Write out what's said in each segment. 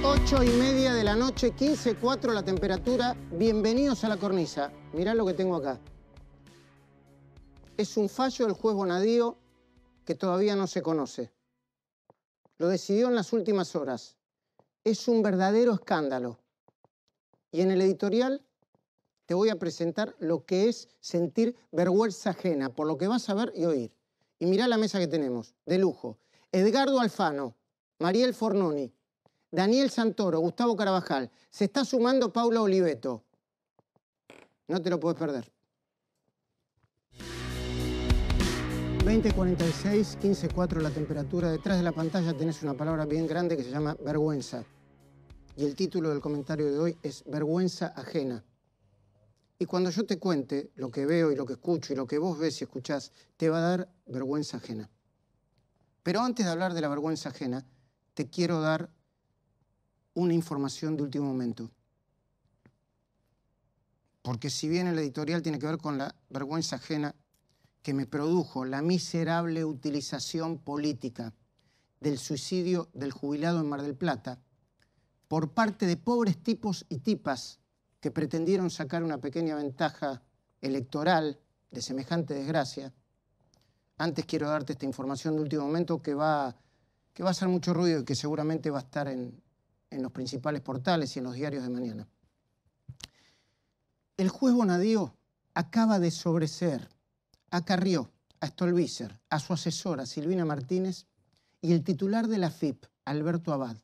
8:30 de la noche, 15:04 la temperatura. Bienvenidos a La Cornisa. Mirá lo que tengo acá. Es un fallo del juez Bonadío que todavía no se conoce. Lo decidió en las últimas horas. Es un verdadero escándalo. Y en el editorial te voy a presentar lo que es sentir vergüenza ajena, por lo que vas a ver y oír. Y mirá la mesa que tenemos, de lujo. Edgardo Alfano, Mariel Fornoni, Daniel Santoro, Gustavo Carabajal. Se está sumando Paula Oliveto. No te lo puedes perder. 20:46, 15:04 la temperatura. Detrás de la pantalla tenés una palabra bien grande que se llama vergüenza. Y el título del comentario de hoy es vergüenza ajena. Y cuando yo te cuente lo que veo y lo que escucho y lo que vos ves y escuchás, te va a dar vergüenza ajena. Pero antes de hablar de la vergüenza ajena, te quiero dar una información de último momento. Porque si bien el editorial tiene que ver con la vergüenza ajena que me produjo la miserable utilización política del suicidio del jubilado en Mar del Plata por parte de pobres tipos y tipas que pretendieron sacar una pequeña ventaja electoral de semejante desgracia, antes quiero darte esta información de último momento que va a hacer mucho ruido y que seguramente va a estar en los principales portales y en los diarios de mañana. El juez Bonadío acaba de sobreseer a Carrió, a Stolbizer, a su asesora Silvina Martínez y el titular de la AFIP, Alberto Abad.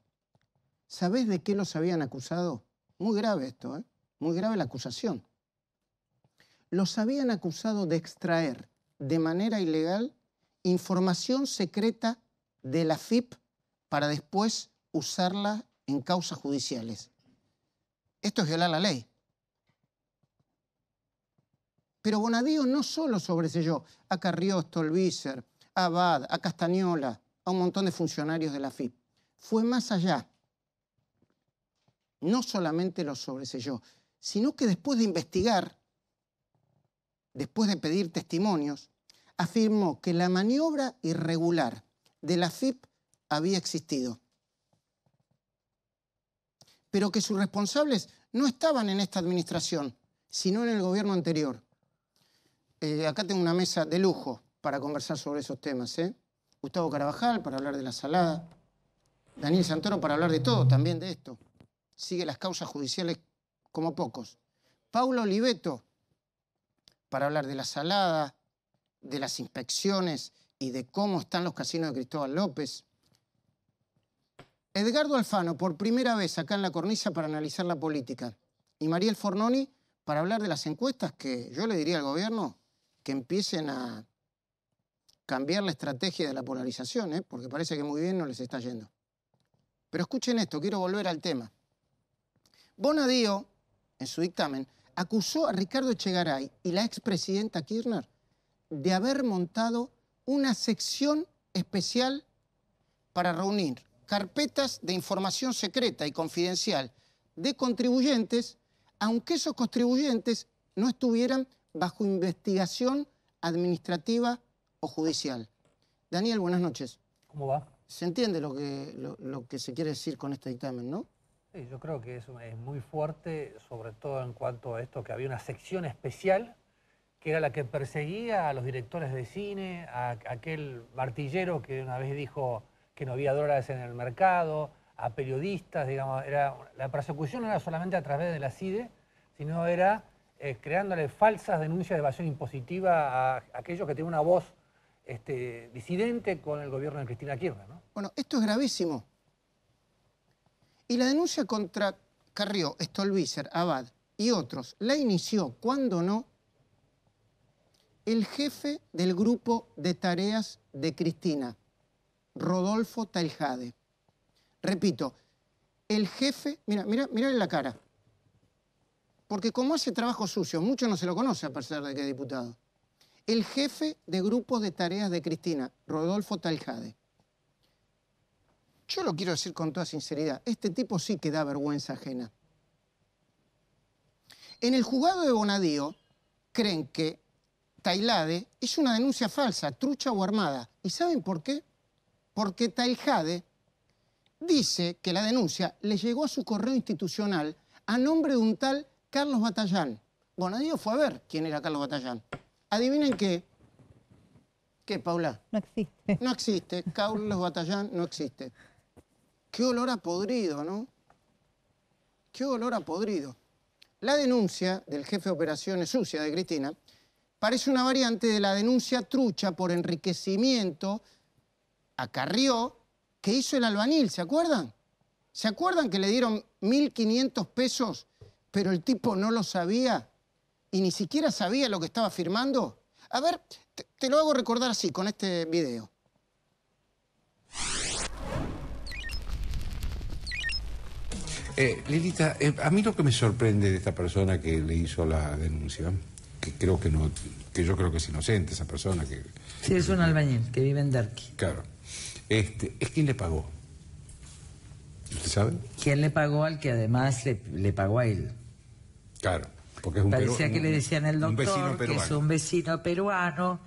¿Sabés de qué los habían acusado? Muy grave esto, ¿eh? Muy grave la acusación. Los habían acusado de extraer de manera ilegal información secreta de la AFIP para después usarla en causas judiciales. Esto es violar la ley. Pero Bonadío no solo sobreseyó a Carrió, Stolbizer, a Abad, a Castañola, a un montón de funcionarios de la AFIP. Fue más allá. No solamente los sobreseyó, sino que después de investigar, después de pedir testimonios, afirmó que la maniobra irregular de la AFIP había existido, pero que sus responsables no estaban en esta administración, sino en el gobierno anterior. Acá tengo una mesa de lujo para conversar sobre esos temas, ¿eh? Gustavo Carabajal para hablar de la salada, Daniel Santoro para hablar de todo, también de esto. Sigue las causas judiciales como pocos. Paula Oliveto para hablar de la salada, de las inspecciones y de cómo están los casinos de Cristóbal López. Edgardo Alfano, por primera vez acá en La Cornisa para analizar la política. Y Mariel Fornoni para hablar de las encuestas que yo le diría al gobierno que empiecen a cambiar la estrategia de la polarización, ¿eh? Porque parece que muy bien no les está yendo. Pero escuchen esto, quiero volver al tema. Bonadío, en su dictamen, acusó a Ricardo Echegaray y la expresidenta Kirchner de haber montado una sección especial para reunir carpetas de información secreta y confidencial de contribuyentes, aunque esos contribuyentes no estuvieran bajo investigación administrativa o judicial. Daniel, buenas noches. ¿Cómo va? Se entiende lo que se quiere decir con este dictamen, ¿no? Sí, yo creo que es muy fuerte, sobre todo en cuanto a esto, que había una sección especial que era la que perseguía a los directores de cine, a aquel martillero que una vez dijo que no había dólares en el mercado, a periodistas, digamos, la persecución no era solamente a través de la CIDE, sino era creándole falsas denuncias de evasión impositiva a aquellos que tienen una voz disidente con el gobierno de Cristina Kirchner, ¿no? Bueno, esto es gravísimo. Y la denuncia contra Carrió, Stolbizer, Abad y otros la inició, cuando no, el jefe del grupo de tareas de Cristina, Rodolfo Tailhade. Repito, el jefe, mírale la cara. Porque como hace trabajo sucio, mucho no se lo conoce a pesar de que es diputado. El jefe de grupo de tareas de Cristina, Rodolfo Tailhade. Yo lo quiero decir con toda sinceridad, este tipo sí que da vergüenza ajena. En el juzgado de Bonadío creen que Tailhade hizo una denuncia falsa, trucha o armada. ¿Y saben por qué? Porque Tailhade dice que la denuncia le llegó a su correo institucional a nombre de un tal Carlos Batallán. Bonadío fue a ver quién era Carlos Batallán. Adivinen qué. ¿Qué, Paula? No existe. No existe. Carlos Batallán no existe. Qué olor a podrido, ¿no? Qué olor a podrido. La denuncia del jefe de operaciones sucia de Cristina parece una variante de la denuncia trucha por enriquecimiento a Carrió que hizo el albañil, ¿se acuerdan? ¿Se acuerdan que le dieron 1.500 pesos, pero el tipo no lo sabía y ni siquiera sabía lo que estaba firmando? A ver, te lo hago recordar así, con este video. Lilita, a mí lo que me sorprende de esta persona que le hizo la denuncia, que creo que no, que yo creo que es inocente esa persona que... Sí, es un albañil que vive en Derqui. Claro. Es quién le pagó. ¿Usted sabe? ¿Quién le pagó al que además le pagó a él? Claro, porque es un Parecía que le decían al un vecino doctor que peruano. es un vecino peruano.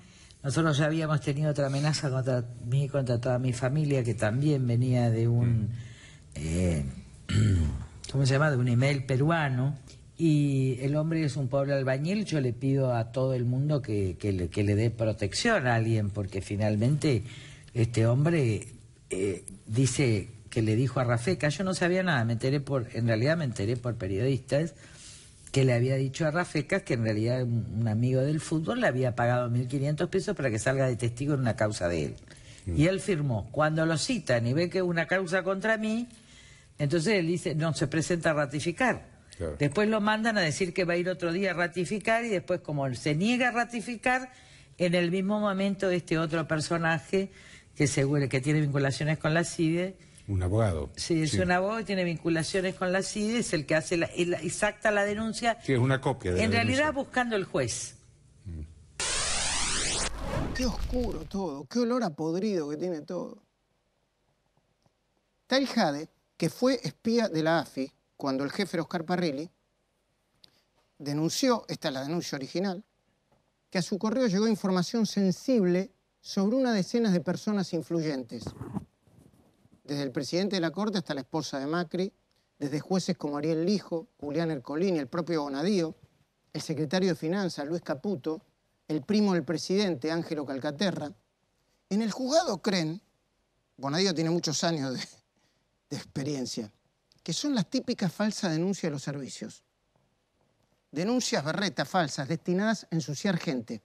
Nosotros ya habíamos tenido otra amenaza contra mí y contra toda mi familia, que también venía de un... ¿cómo se llama? De un email peruano. Y el hombre es un pobre albañil. Yo le pido a todo el mundo que le dé protección a alguien, porque finalmente este hombre dice que le dijo a Rafecas, yo no sabía nada, en realidad me enteré por periodistas, que le había dicho a Rafecas que en realidad un amigo del fútbol le había pagado 1.500 pesos para que salga de testigo en una causa de él. Y él firmó. Cuando lo citan y ve que es una causa contra mí, entonces él dice, no, se presenta a ratificar. Claro. Después lo mandan a decir que va a ir otro día a ratificar y después, como él se niega a ratificar, en el mismo momento este otro personaje que tiene vinculaciones con la CIDE. Un abogado. Sí, es un abogado y tiene vinculaciones con la CIDE, es el que hace exacta la denuncia. Sí, es una copia de en la realidad denuncia. buscando el juez. Qué oscuro todo, qué olor a podrido que tiene todo. Tal Jade, que fue espía de la AFI cuando el jefe era Oscar Parrilli, denunció, esta es la denuncia original, que a su correo llegó información sensible sobre una decena de personas influyentes, desde el presidente de la Corte hasta la esposa de Macri, desde jueces como Ariel Lijo, Julián Ercolini, el propio Bonadío, el secretario de Finanzas, Luis Caputo, el primo del presidente, Ángelo Calcaterra. En el juzgado creen, Bonadío tiene muchos años de experiencia, que son las típicas falsas denuncias de los servicios. Denuncias berretas falsas destinadas a ensuciar gente.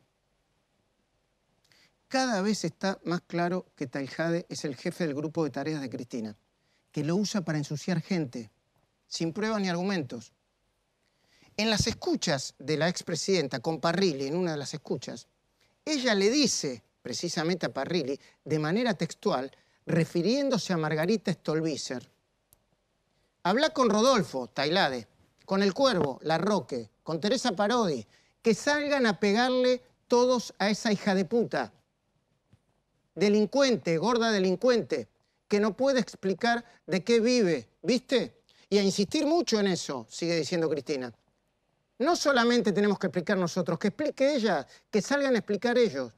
Cada vez está más claro que Tal Jade es el jefe del grupo de tareas de Cristina, que lo usa para ensuciar gente, sin pruebas ni argumentos. En las escuchas de la expresidenta con Parrilli, en una de las escuchas, ella le dice precisamente a Parrilli, de manera textual, refiriéndose a Margarita Stolbizer: habla con Rodolfo, Tailade, con El Cuervo, Larroque, con Teresa Parodi, que salgan a pegarle todos a esa hija de puta. Delincuente, gorda delincuente, que no puede explicar de qué vive, ¿viste? Y a insistir mucho en eso, sigue diciendo Cristina. No solamente tenemos que explicar nosotros, que explique ella, que salgan a explicar ellos.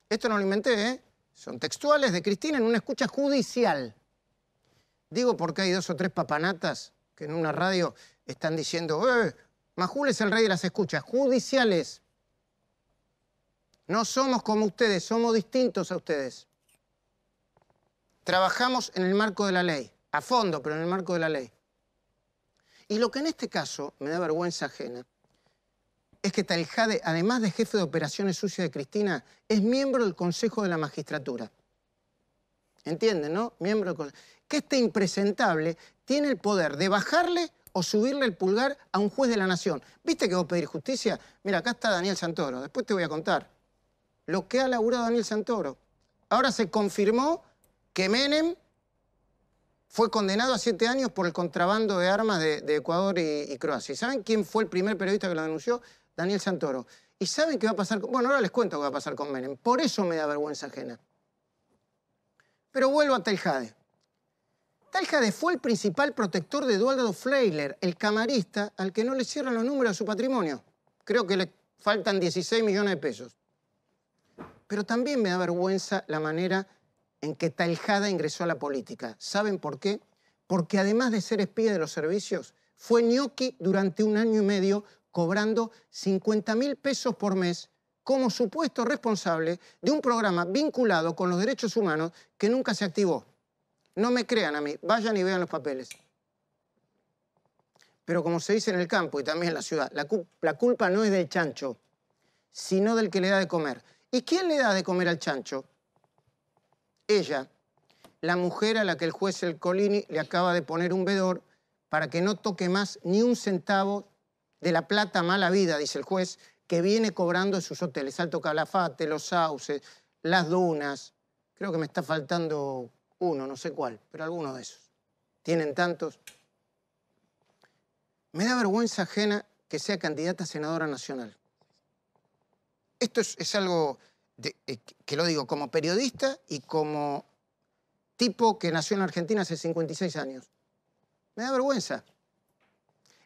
Esto no lo inventé, ¿eh? Son textuales de Cristina en una escucha judicial. Digo porque hay 2 o 3 papanatas que en una radio están diciendo Majul es el rey de las escuchas judiciales. No somos como ustedes, somos distintos a ustedes. Trabajamos en el marco de la ley, a fondo, pero en el marco de la ley. Y lo que en este caso me da vergüenza ajena es que Tal Jade, además de jefe de operaciones sucias de Cristina, es miembro del Consejo de la Magistratura. ¿Entienden, no? Miembro del Consejo. Que este impresentable tiene el poder de bajarle o subirle el pulgar a un juez de la nación. ¿Viste que vos pedís justicia? Mira, acá está Daniel Santoro. Después te voy a contar lo que ha laburado Daniel Santoro. Ahora se confirmó que Menem fue condenado a 7 años por el contrabando de armas de Ecuador y Croacia. ¿Y saben quién fue el primer periodista que lo denunció? Daniel Santoro. ¿Y saben qué va a pasar? Bueno, ahora les cuento qué va a pasar con Menem. Por eso me da vergüenza ajena. Pero vuelvo a Tal Jade. Tal Jade fue el principal protector de Eduardo Fleiler, el camarista al que no le cierran los números de su patrimonio. Creo que le faltan 16 millones de pesos. Pero también me da vergüenza la manera en que Taljada ingresó a la política. ¿Saben por qué? Porque además de ser espía de los servicios, fue ñoqui durante 1 año y medio cobrando 50.000 pesos por mes como supuesto responsable de un programa vinculado con los derechos humanos que nunca se activó. No me crean a mí, vayan y vean los papeles. Pero como se dice en el campo y también en la ciudad, la culpa no es del chancho, sino del que le da de comer. ¿Y quién le da de comer al chancho? Ella, la mujer a la que el juez Ercolini le acaba de poner un vedor para que no toque más ni un centavo de la plata mala vida, dice el juez, que viene cobrando en sus hoteles. Alto Calafate, Los Sauces, Las Dunas. Creo que me está faltando uno, no sé cuál, pero alguno de esos. Tienen tantos. Me da vergüenza ajena que sea candidata a senadora nacional. Esto es algo que lo digo como periodista y como tipo que nació en Argentina hace 56 años. Me da vergüenza.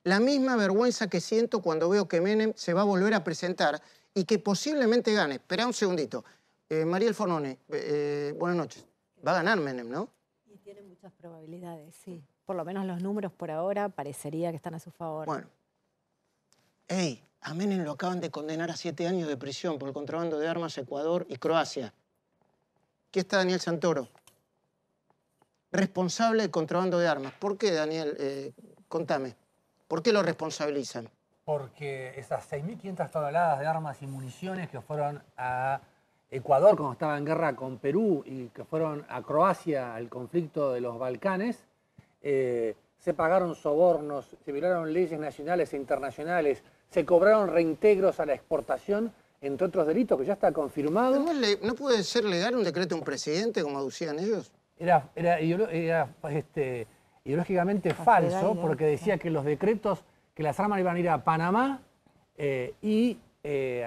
La misma vergüenza que siento cuando veo que Menem se va a volver a presentar y que posiblemente gane. Esperá un segundito. Mariel Fornoni, buenas noches. Va a ganar Menem, ¿no? Y tiene muchas probabilidades, sí. Por lo menos los números por ahora parecería que están a su favor. Bueno. Ey, a Menem lo acaban de condenar a 7 años de prisión por el contrabando de armas a Ecuador y Croacia. Aquí está Daniel Santoro, responsable del contrabando de armas. ¿Por qué, Daniel? Contame. ¿Por qué lo responsabilizan? Porque esas 6.500 toneladas de armas y municiones que fueron a Ecuador cuando estaba en guerra con Perú y que fueron a Croacia al conflicto de los Balcanes, se pagaron sobornos, se violaron leyes nacionales e internacionales, se cobraron reintegros a la exportación, entre otros delitos que ya está confirmado. ¿No puede ser legal un decreto de un presidente, como aducían ellos? Era ideológicamente falso, porque decía que los decretos, que las armas iban a ir a Panamá y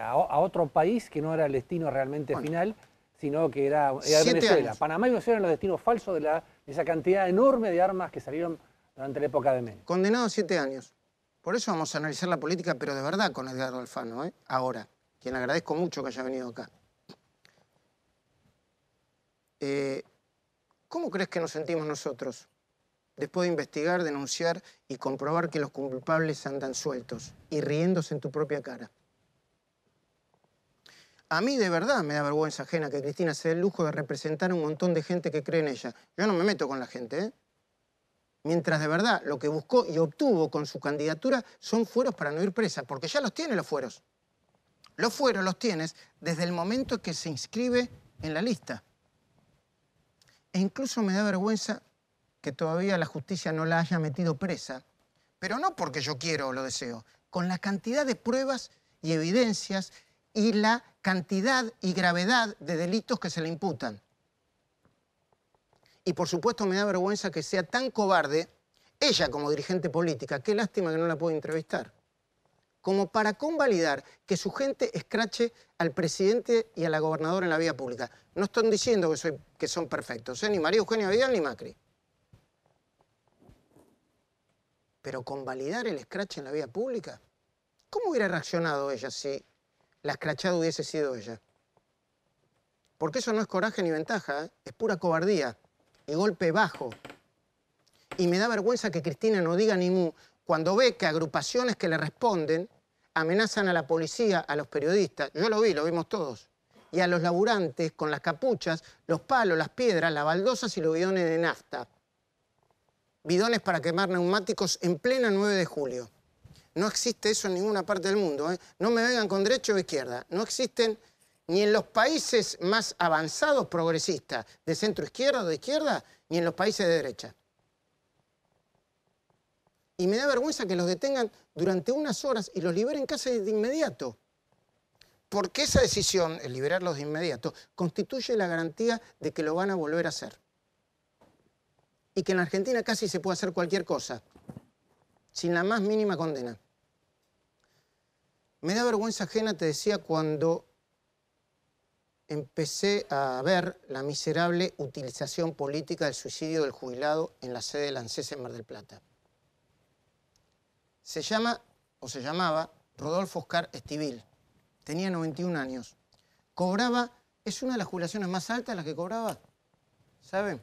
a otro país que no era el destino realmente final, sino que era Venezuela. Panamá y Venezuela eran los destinos falsos de esa cantidad enorme de armas que salieron durante la época de Menem. Condenado a 7 años. Por eso vamos a analizar la política, pero de verdad con Edgardo Alfano, ¿eh? Ahora, quien agradezco mucho que haya venido acá. ¿Cómo crees que nos sentimos nosotros después de investigar, denunciar y comprobar que los culpables andan sueltos y riéndose en tu propia cara? A mí de verdad me da vergüenza ajena que Cristina se dé el lujo de representar a un montón de gente que cree en ella. Yo no me meto con la gente, ¿eh? Mientras de verdad lo que buscó y obtuvo con su candidatura son fueros para no ir presa, porque ya los tiene los fueros. Los fueros los tienes desde el momento que se inscribe en la lista. E incluso me da vergüenza que todavía la justicia no la haya metido presa, pero no porque yo quiero o lo deseo, con la cantidad de pruebas y evidencias y la cantidad y gravedad de delitos que se le imputan. Y por supuesto me da vergüenza que sea tan cobarde, ella como dirigente política, qué lástima que no la puedo entrevistar, como para convalidar que su gente escrache al presidente y a la gobernadora en la vía pública. No están diciendo que son perfectos, ni María Eugenia Vidal ni Macri. Pero convalidar el escrache en la vía pública, ¿cómo hubiera reaccionado ella si la escrachada hubiese sido ella? Porque eso no es coraje ni ventaja, ¿eh? Es pura cobardía y golpe bajo. Y me da vergüenza que Cristina no diga ni mu cuando ve que agrupaciones que le responden amenazan a la policía, a los periodistas, yo lo vi, lo vimos todos, y a los laburantes con las capuchas, los palos, las piedras, las baldosas y los bidones de nafta. Bidones para quemar neumáticos en plena 9 de julio. No existe eso en ninguna parte del mundo, ¿eh? No me vengan con derecha o izquierda. No existen ni en los países más avanzados progresistas, de centro izquierda o de izquierda, ni en los países de derecha. Y me da vergüenza que los detengan durante unas horas y los liberen casi de inmediato. Porque esa decisión, el liberarlos de inmediato, constituye la garantía de que lo van a volver a hacer. Y que en la Argentina casi se puede hacer cualquier cosa, sin la más mínima condena. Me da vergüenza ajena, te decía, cuando empecé a ver la miserable utilización política del suicidio del jubilado en la sede de la ANSES en Mar del Plata. Se llamaba Rodolfo Oscar Estivil. Tenía 91 años. Cobraba, es una de las jubilaciones más altas las que cobraba. ¿saben?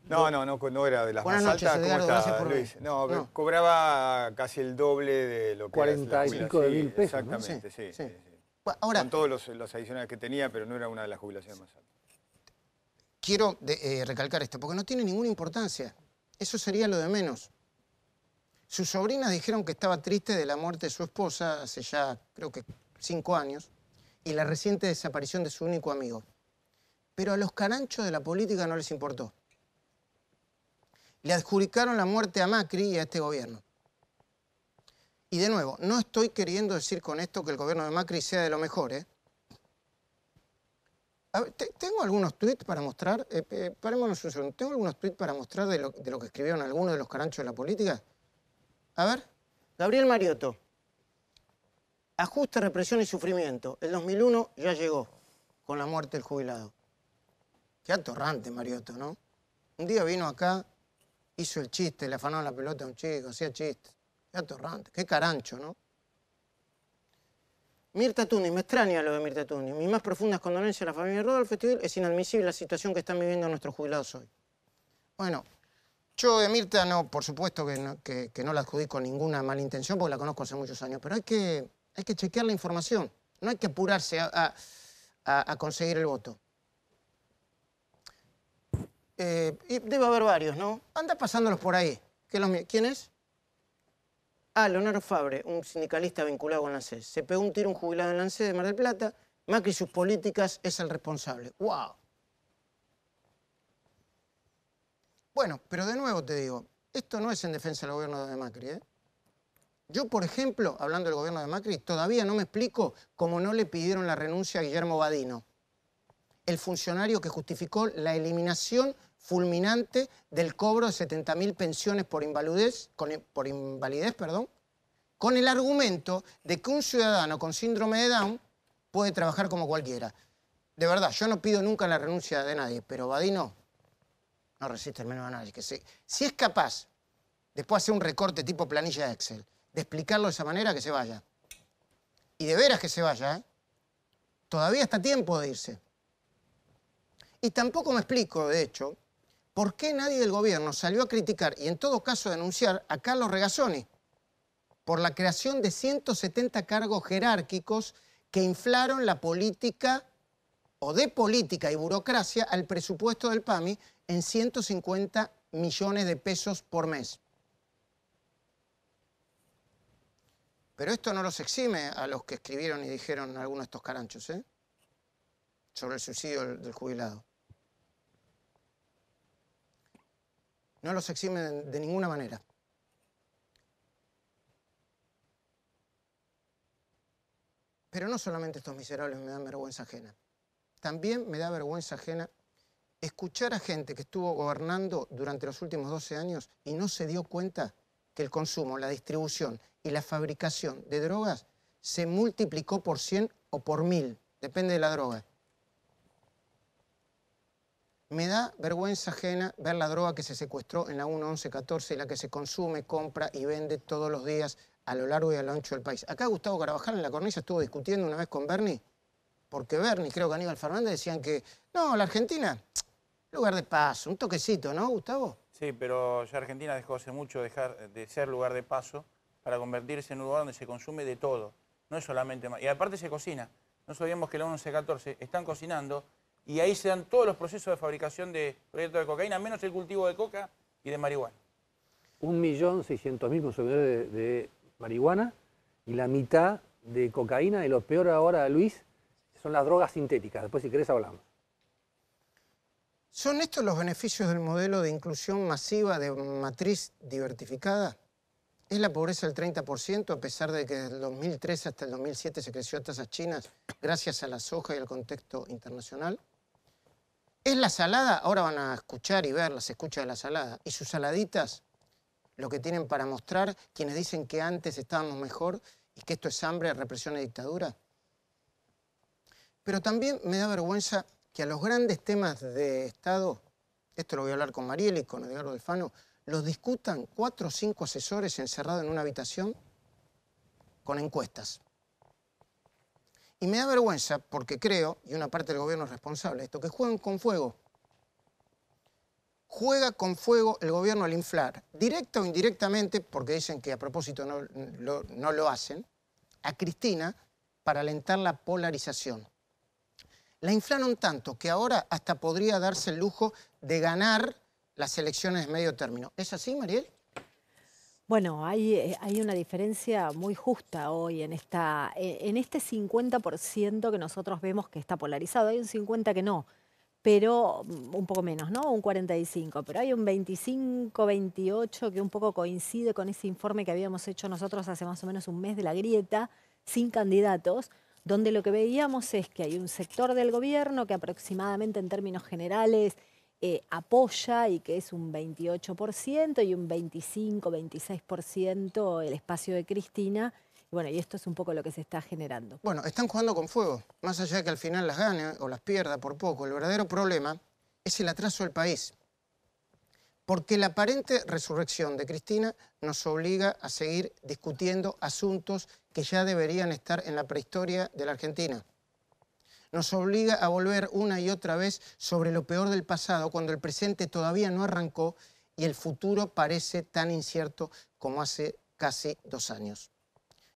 No era de las Buenas más noches, altas. Edgardo, ¿Cómo gracias está, por Luis? venir. No, cobraba casi el doble de lo que 40 y era la pico de jubilación. mil pesos, ¿no? Exactamente, Sí, sí. Bueno, ahora, Con todos los adicionales que tenía, pero no era una de las jubilaciones más altas. quiero recalcar esto, porque no tiene ninguna importancia. Eso sería lo de menos. Sus sobrinas dijeron que estaba triste de la muerte de su esposa hace ya, creo que 5 años, y la reciente desaparición de su único amigo. Pero a los caranchos de la política no les importó. Le adjudicaron la muerte a Macri y a este gobierno. Y de nuevo, no estoy queriendo decir con esto que el gobierno de Macri sea de lo mejor, ¿eh? A ver, tengo algunos tuits para mostrar, parémonos un segundo, tengo algunos tuits para mostrar de lo que escribieron algunos de los caranchos de la política. A ver, Gabriel Mariotto. Ajuste, represión y sufrimiento. El 2001 ya llegó con la muerte del jubilado. Qué atorrante, Mariotto, ¿no? Un día vino acá, hizo el chiste, le afanaron la pelota a un chico, hacía chistes. Qué atorrante, qué carancho, ¿no? Mirta Tunis, me extraña lo de Mirta Tunis. Mis más profundas condolencias a la familia de Rodolfo Estudil. Es inadmisible la situación que están viviendo nuestros jubilados hoy. Bueno, yo de Mirta no, por supuesto que no la adjudico ninguna mala intención porque la conozco hace muchos años, pero hay que chequear la información. No hay que apurarse a conseguir el voto. Y debe haber varios, ¿no? Anda pasándolos por ahí. ¿Quién es? Ah, Leonardo Fabre, un sindicalista vinculado con la ANSES. Se pegó un tiro un jubilado en la ANSES de Mar del Plata. Macri y sus políticas es el responsable. ¡Wow! Bueno, pero de nuevo te digo, esto no es en defensa del gobierno de Macri, ¿eh? Yo, por ejemplo, hablando del gobierno de Macri, todavía no me explico cómo no le pidieron la renuncia a Guillermo Badino, el funcionario que justificó la eliminación fulminante del cobro de 70.000 pensiones por invalidez, con el argumento de que un ciudadano con síndrome de Down puede trabajar como cualquiera. De verdad, yo no pido nunca la renuncia de nadie, pero Badino no resiste el menor análisis. Si es capaz, después hacer un recorte tipo planilla de Excel, de explicarlo de esa manera, que se vaya. Y de veras que se vaya, ¿eh? Todavía está tiempo de irse. Y tampoco me explico, de hecho, por qué nadie del gobierno salió a criticar y en todo caso a denunciar a Carlos Regazzoni por la creación de 170 cargos jerárquicos que inflaron la política o de política y burocracia al presupuesto del PAMI en 150 millones de pesos por mes. Pero esto no los exime a los que escribieron y dijeron algunos de estos caranchos, ¿eh? Sobre el suicidio del jubilado. No los exime de ninguna manera. Pero no solamente estos miserables me dan vergüenza ajena. También me da vergüenza ajena escuchar a gente que estuvo gobernando durante los últimos 12 años y no se dio cuenta que el consumo, la distribución y la fabricación de drogas se multiplicó por 100 o por 1000, depende de la droga. Me da vergüenza ajena ver la droga que se secuestró en la 1114 y la que se consume, compra y vende todos los días a lo largo y a lo ancho del país. Acá Gustavo Carabajal en La Cornisa estuvo discutiendo una vez con Bernie, porque Bernie, creo que Aníbal Fernández, decían que no, la Argentina, lugar de paso, un toquecito, ¿no, Gustavo? Sí, pero ya Argentina dejó hace mucho dejar de ser lugar de paso para convertirse en un lugar donde se consume de todo. No es solamente... Y aparte se cocina. No sabíamos que la 1114 están cocinando y ahí se dan todos los procesos de fabricación de proyectos de cocaína, menos el cultivo de coca y de marihuana. 1.600.000 consumidores de marihuana y la mitad de cocaína. Y lo peor ahora, Luis, son las drogas sintéticas. Después, si querés, hablamos. ¿Son estos los beneficios del modelo de inclusión masiva de matriz diversificada? ¿Es la pobreza del 30% a pesar de que desde el 2013 hasta el 2007 se creció a tasas chinas gracias a la soja y al contexto internacional? ¿Es la salada? Ahora van a escuchar y ver las escuchas de la salada. ¿Y sus saladitas lo que tienen para mostrar quienes dicen que antes estábamos mejor y que esto es hambre, represión y dictadura? Pero también me da vergüenza que a los grandes temas de Estado, esto lo voy a hablar con Mariel y con Edgardo Alfano, los discutan 4 o 5 asesores encerrados en una habitación con encuestas. Y me da vergüenza porque creo, y una parte del gobierno es responsable de esto, que juegan con fuego. juega con fuego el gobierno al inflar, directa o indirectamente, porque dicen que a propósito no lo hacen, a Cristina para alentar la polarización. La inflaron tanto que ahora hasta podría darse el lujo de ganar las elecciones de medio término. ¿Es así, Mariel? Bueno, hay una diferencia muy justa hoy en este 50% que nosotros vemos que está polarizado. Hay un 50% que no, pero un poco menos, ¿no? Un 45%. Pero hay un 25, 28 que un poco coincide con ese informe que habíamos hecho nosotros hace más o menos un mes de la grieta, sin candidatos, donde lo que veíamos es que hay un sector del gobierno que aproximadamente en términos generales apoya y que es un 28% y un 25, 26% el espacio de Cristina. Y bueno, y esto es un poco lo que se está generando. Bueno, están jugando con fuego, más allá de que al final las gane o las pierda por poco. El verdadero problema es el atraso del país. Porque la aparente resurrección de Cristina nos obliga a seguir discutiendo asuntos que ya deberían estar en la prehistoria de la Argentina. Nos obliga a volver una y otra vez sobre lo peor del pasado cuando el presente todavía no arrancó y el futuro parece tan incierto como hace casi 2 años.